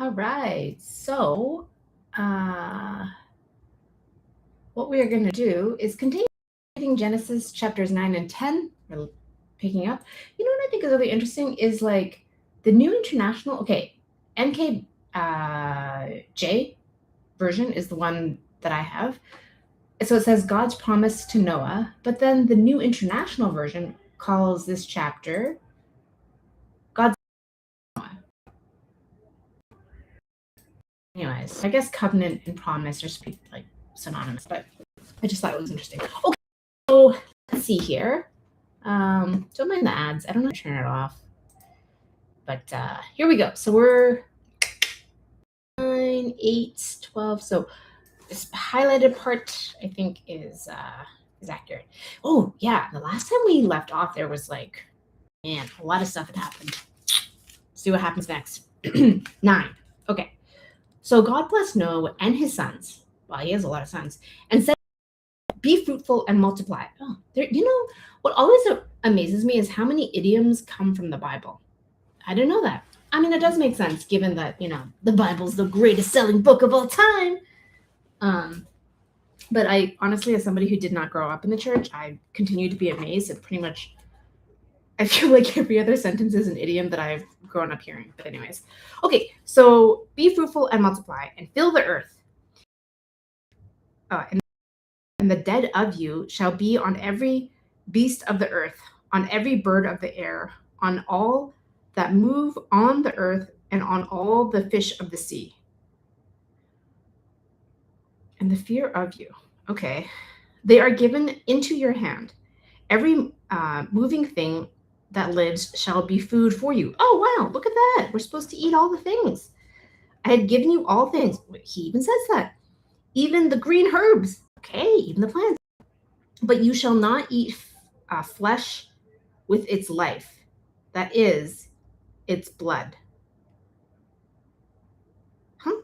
All right. So, uh, what we are going to do is continue reading Genesis chapters 9 and 10. We're picking up. You know what I think is really interesting is like the New International, okay, NKJ version is the one that I have. So it says God's promise to Noah, but then the New International version calls this chapter God's Noah. Anyways, I guess covenant and promise are like synonymous, but I just thought it was interesting. Okay, so let's see here. Don't mind the ads. I don't know how to turn it off. But here we go. So we're 9, 8, 12. So this highlighted part I think is accurate. Oh yeah, the last time we left off there was like, man, a lot of stuff had happened. Let's see what happens next. 9. Okay. So God blessed Noah and his sons. Well, he has a lot of sons, and said, "Be fruitful and multiply." Oh, there. You know what always amazes me is how many idioms come from the Bible. I didn't know that. I mean, it does make sense given that the Bible's the greatest selling book of all time. But I honestly, as somebody who did not grow up in the church, I continue to be amazed at pretty much. I feel like every other sentence is an idiom that I've grown up hearing. But anyways, okay. So be fruitful and multiply and fill the earth. And the dead of you shall be on every beast of the earth, on every bird of the air, on all that move on the earth, and on all the fish of the sea. And the fear of you. Okay. They are given into your hand. Every moving thing that lives shall be food for you. Oh, wow. Look at that. We're supposed to eat all the things. I had given you all things. He even says that. Even the green herbs. Okay. Even the plants. But you shall not eat flesh with its life. That is its blood. Huh?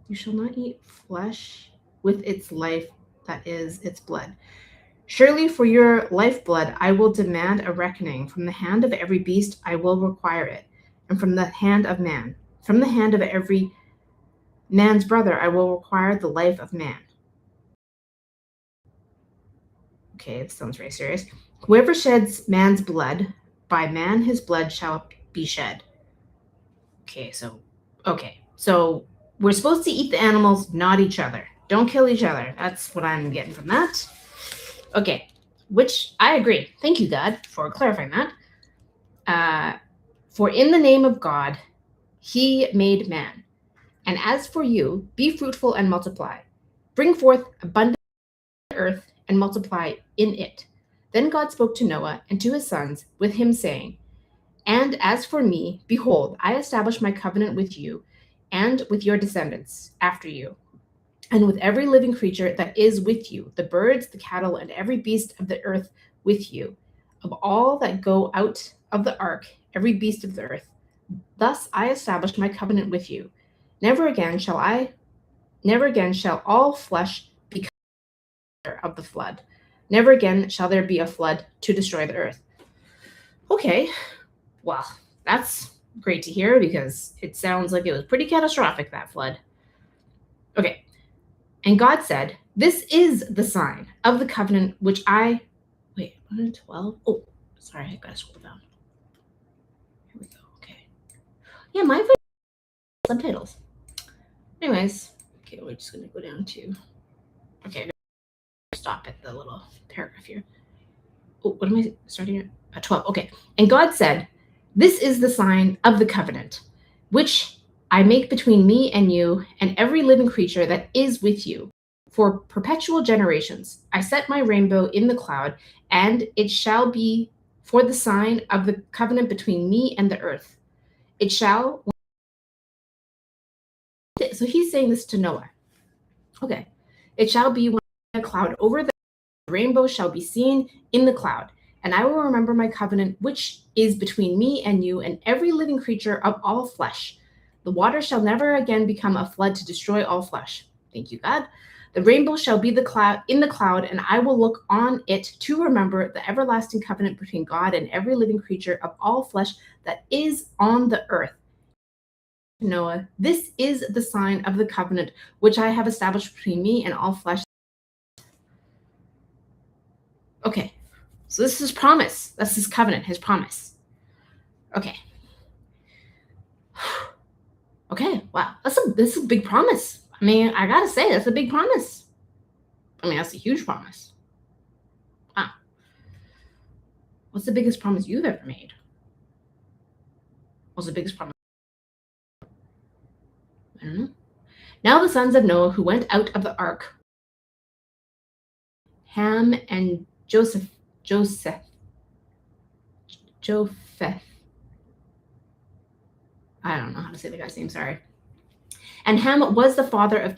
You shall not eat flesh with its life. That is its blood. Surely for your lifeblood I will demand a reckoning. From the hand of every beast I will require it, and from the hand of man. From the hand of every man's brother I will require the life of man. Okay, this sounds very serious. Whoever sheds man's blood, by man his blood shall be shed. Okay, so we're supposed to eat the animals, not each other. Don't kill each other. That's what I'm getting from that. Okay, which I agree. Thank you, God, for clarifying that. For in the name of God, he made man. And as for you, be fruitful and multiply. Bring forth abundant earth and multiply in it. Then God spoke to Noah and to his sons with him, saying, And as for me, behold, I establish my covenant with you and with your descendants after you, and with every living creature that is with you, the birds, the cattle, and every beast of the earth with you, of all that go out of the ark, every beast of the earth. Thus I establish my covenant with you. Never again shall all flesh be covered of the flood. Never again shall there be a flood to destroy the earth. Okay, well, that's great to hear because it sounds like it was pretty catastrophic, that flood. Okay. And God said, This is the sign of the covenant which I. Wait, 12? Oh, sorry, I gotta scroll down. Here we go. Okay. Yeah, my voice subtitles. Anyways, okay, we're just gonna go down to. Okay, stop at the little paragraph here. Oh, what am I starting at? 12. Okay. And God said, This is the sign of the covenant which I make between me and you and every living creature that is with you. For perpetual generations, I set my rainbow in the cloud, and it shall be for the sign of the covenant between me and the earth. It shall. So he's saying this to Noah. Okay. It shall be when a cloud over the rainbow shall be seen in the cloud, and I will remember my covenant which is between me and you and every living creature of all flesh. The water shall never again become a flood to destroy all flesh. Thank you, God. The rainbow shall be the cloud in the cloud, and I will look on it to remember the everlasting covenant between God and every living creature of all flesh that is on the earth. Noah, this is the sign of the covenant which I have established between me and all flesh. Okay, so this is his promise. That's his covenant, his promise. Okay. Okay, wow. This is a big promise. I mean, I gotta say, that's a big promise. I mean, that's a huge promise. Wow. What's the biggest promise you've ever made? What's the biggest promise? I don't know. Now the sons of Noah who went out of the ark, Ham and Japheth. I don't know how to say the guy's name, sorry. And Ham was the father of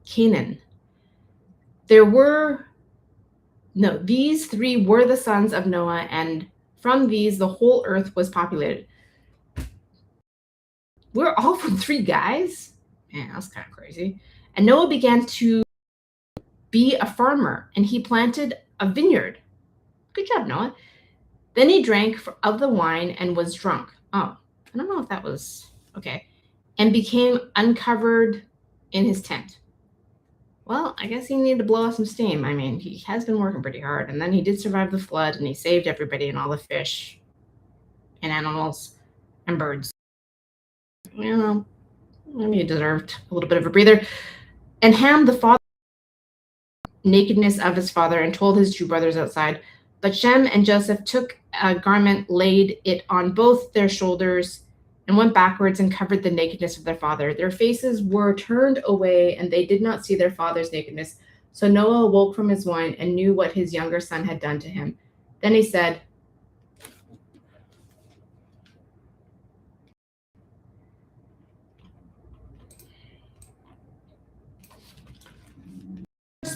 Canaan. These three were the sons of Noah, and from these the whole earth was populated. We're all from three guys? Man, that's kind of crazy. And Noah began to be a farmer, and he planted a vineyard. Good job, Noah. Then he drank of the wine and was drunk. Oh, I don't know if that was okay. And became uncovered in his tent. Well, I guess he needed to blow off some steam. I mean, he has been working pretty hard. And then he did survive the flood, and he saved everybody and all the fish and animals and birds. You know, maybe he deserved a little bit of a breather. And Ham, the father, nakedness of his father, and told his two brothers outside. But Shem and Joseph took a garment, laid it on both their shoulders, and went backwards and covered the nakedness of their father. Their faces were turned away, and they did not see their father's nakedness. So Noah awoke from his wine and knew what his younger son had done to him. Then he said,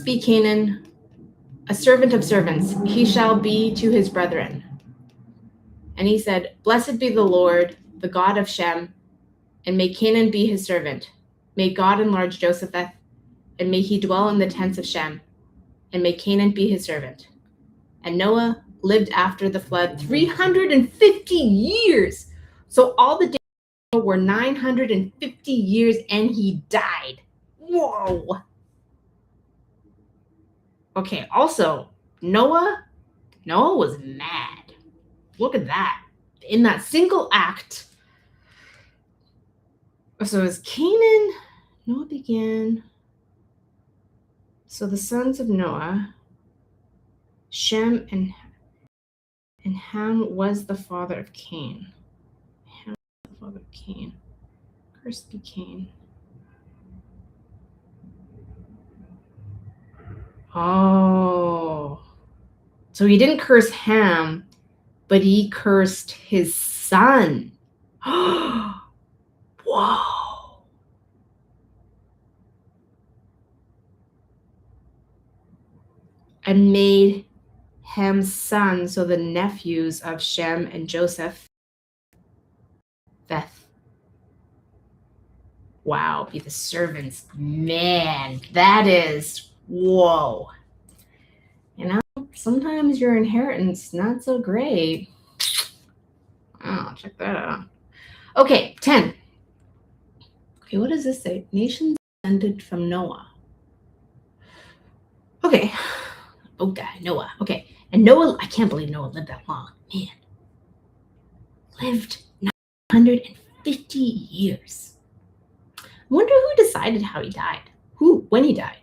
"Be Canaan, a servant of servants, he shall be to his brethren." And he said, "Blessed be the Lord, the God of Shem, and may Canaan be his servant. May God enlarge Josepheth, and may he dwell in the tents of Shem, and may Canaan be his servant." And Noah lived after the flood 350 years. So all the days were 950 years, and he died. Whoa. Okay, also, Noah was mad. Look at that. In that single act. So as Canaan, Noah began. So the sons of Noah, Shem and Ham was the father of Cain. Ham was the father of Cain. Cursed be Cain. Oh. So he didn't curse Ham, but he cursed his son. Whoa. And made Ham's son, so the nephews of Shem and Joseph, wow, be the servants. Man, that is, whoa. You know, sometimes your inheritance not so great. Oh, check that out. Okay, 10. Okay, what does this say? Nations descended from Noah. Okay. Oh, guy, Noah. Okay. And Noah, I can't believe Noah lived that long. Man. Lived 950 years. I wonder who decided how he died. When he died.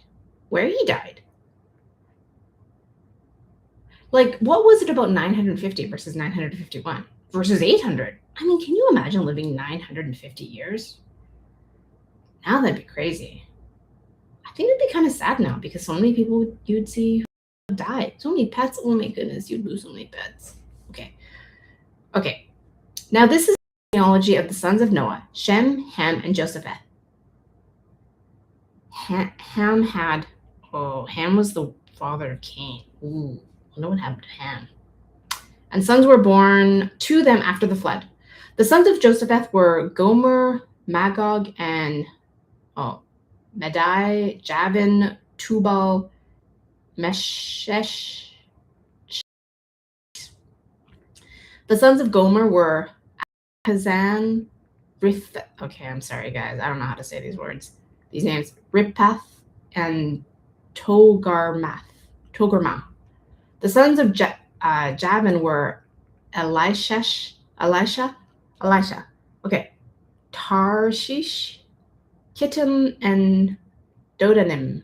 Where he died. Like, what was it about 950 versus 951 versus 800? I mean, can you imagine living 950 years? Now that'd be crazy. I think it'd be kind of sad now because so many people you'd see died. So many pets. Oh my goodness, you'd lose so many pets. Okay. Now this is the genealogy of the sons of Noah: Shem, Ham, and Josepheth. Ham was the father of Cain. Ooh, I wonder what happened to Ham. And sons were born to them after the flood. The sons of Josepheth were Gomer, Magog, and Madai, Javin, Tubal, Meshesh. The sons of Gomer were Kazan, Okay, I'm sorry, guys. I don't know how to say these words. These names. Rippath and Togarmath. Togarmah. The sons of Javan were Elisha. Okay. Tarshish, Kittim, and Dodanim.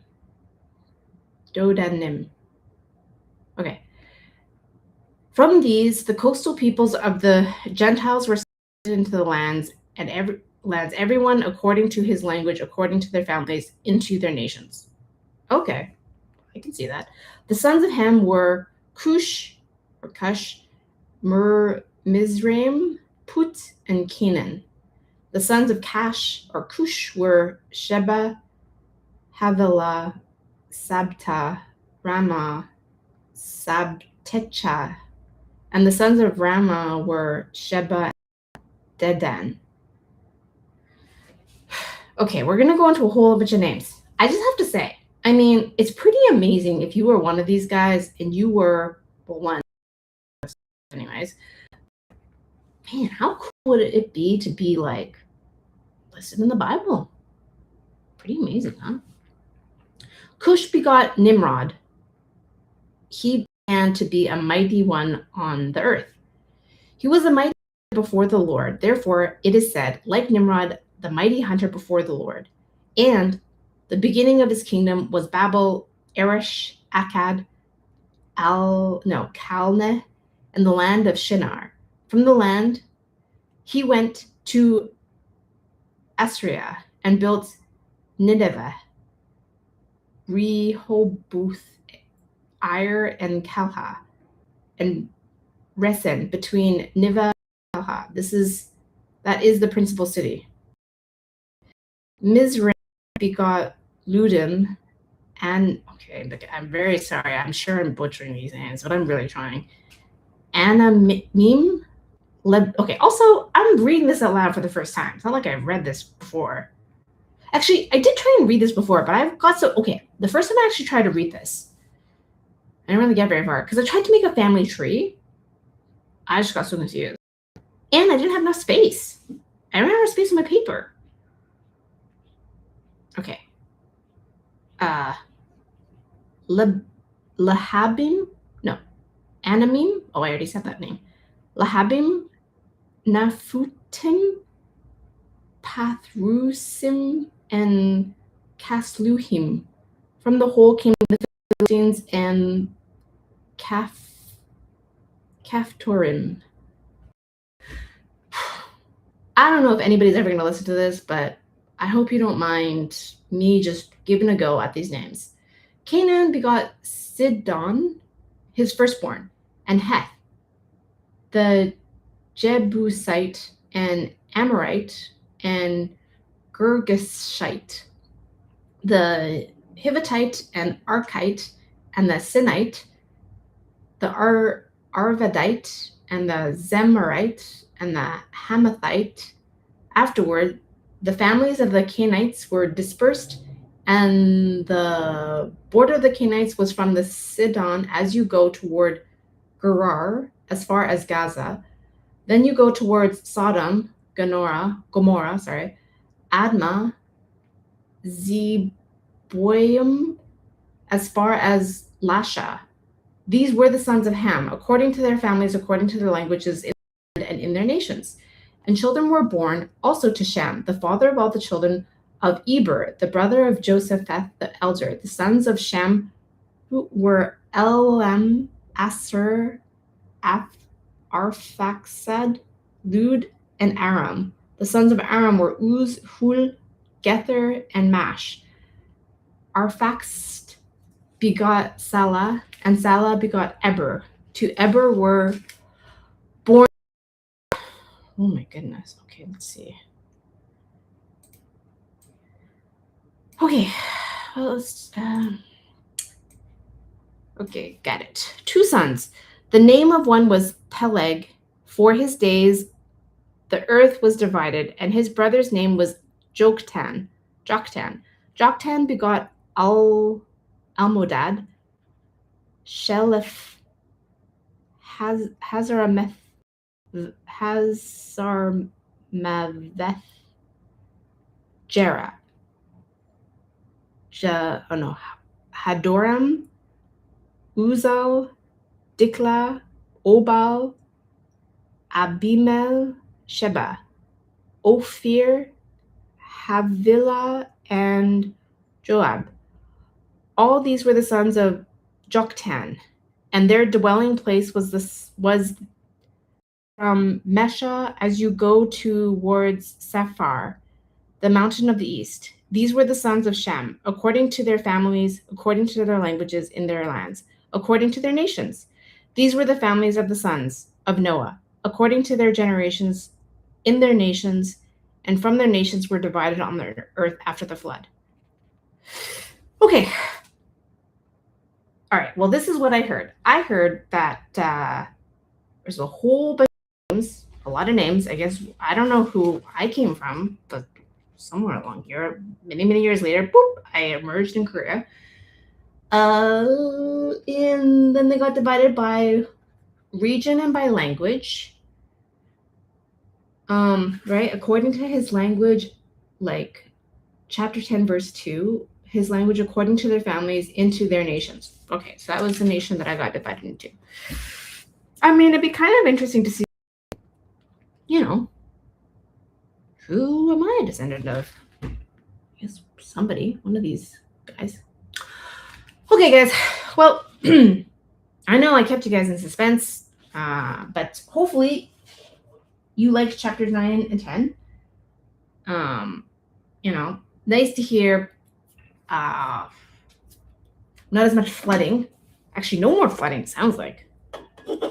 Okay. From these, the coastal peoples of the Gentiles were scattered into the lands, and everyone according to his language, according to their families, into their nations. Okay, I can see that. The sons of Ham were Cush, Mizraim, Put, and Canaan. The sons of Cush were Sheba, Havilah, Sabta, Ramah, Sabtecha, and the sons of Ramah were Sheba, Dedan. Okay, we're gonna go into a whole bunch of names. I just have to say, I mean, it's pretty amazing if you were one of these guys and you were one. Anyways, man, how cool would it be to be like listed in the Bible? Pretty amazing, huh? Cush begot Nimrod. He began to be a mighty one on the earth. He was a mighty before the Lord. Therefore, it is said, like Nimrod, the mighty hunter before the Lord. And the beginning of his kingdom was Babel, Eresh, Akkad, Calneh, and the land of Shinar. From the land, he went to Assyria and built Nineveh, Rehoboth, Ir, and Calha, and Resen between Niva and Calha. That is the principal city. Mizraim begot Ludim, and I'm very sorry. I'm sure I'm butchering these names, but I'm really trying. Anamim. Okay. Also, I'm reading this out loud for the first time. It's not like I've read this before. Actually, I did try and read this before, but I've got okay. The first time I actually tried to read this, I didn't really get very far because I tried to make a family tree. I just got so confused, and I didn't have enough space. I don't have enough space on my paper. Okay. Lahabim? No. Anamim? Oh, I already said that name. Lahabim, Nafutim, Pathrusim, and Kasluhim. From the whole came the Philistines and Caphtorim. I don't know if anybody's ever going to listen to this, but I hope you don't mind me just giving a go at these names. Canaan begot Sidon, his firstborn, and Heth, the Jebusite, and Amorite, and Girgashite, the Hivitite, and Archite, and the Sinite, the Arvadite, and the Zemarite, and the Hamathite. Afterward, the families of the Canaanites were dispersed, and the border of the Canaanites was from the Sidon as you go toward Gerar, as far as Gaza. Then you go towards Sodom, Gomorrah, Admah, Zeboim, as far as Lasha. These were the sons of Ham, according to their families, according to their languages, and in their nations. And children were born also to Shem, the father of all the children of Eber, the brother of Josepheth the elder. The sons of Shem were Elam, Asher, Arphaxad, Lud, and Aram. The sons of Aram were Uz, Hul, Gether, and Mash. Arphaxad begot Salah, and Salah begot Eber. To Eber were born. Oh my goodness. Okay, let's see. Okay, well, let's. Okay, got it. 2 sons. The name of one was Peleg. For his days, the earth was divided, and his brother's name was Joktan. Joktan begot Almodad, Shelef, Hazarmaveth, Maveth, Jera, Hadoram, Uzal, Dikla, Obal, Abimel, Sheba, Ophir, Havilah, and Joab. All these were the sons of Joktan, and their dwelling place was from Mesha as you go towards Sephar, the mountain of the east. These were the sons of Shem, according to their families, according to their languages in their lands, according to their nations. These were the families of the sons of Noah, according to their generations in their nations, and from their nations were divided on the earth after the flood. Okay. All right. Well, this is what I heard. I heard that there's a whole bunch of names, a lot of names. I guess I don't know who I came from, but somewhere along here, many, many years later, boop, I emerged in Korea. And then they got divided by region and by language. Right? According to his language, like chapter 10, verse 2, his language according to their families into their nations. Okay, so that was the nation that I got divided into. I mean, it'd be kind of interesting to see, who am I a descendant of? I guess somebody, one of these guys. Okay, guys. Well, I know I kept you guys in suspense, but hopefully you liked chapters 9 and 10. Nice to hear. Not as much flooding. Actually, no more flooding, it sounds like,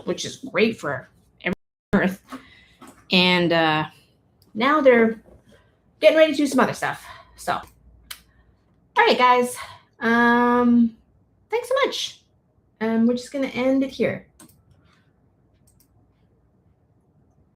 which is great for Earth. And now they're getting ready to do some other stuff. So, all right, guys. Thanks so much. We're just going to end it here.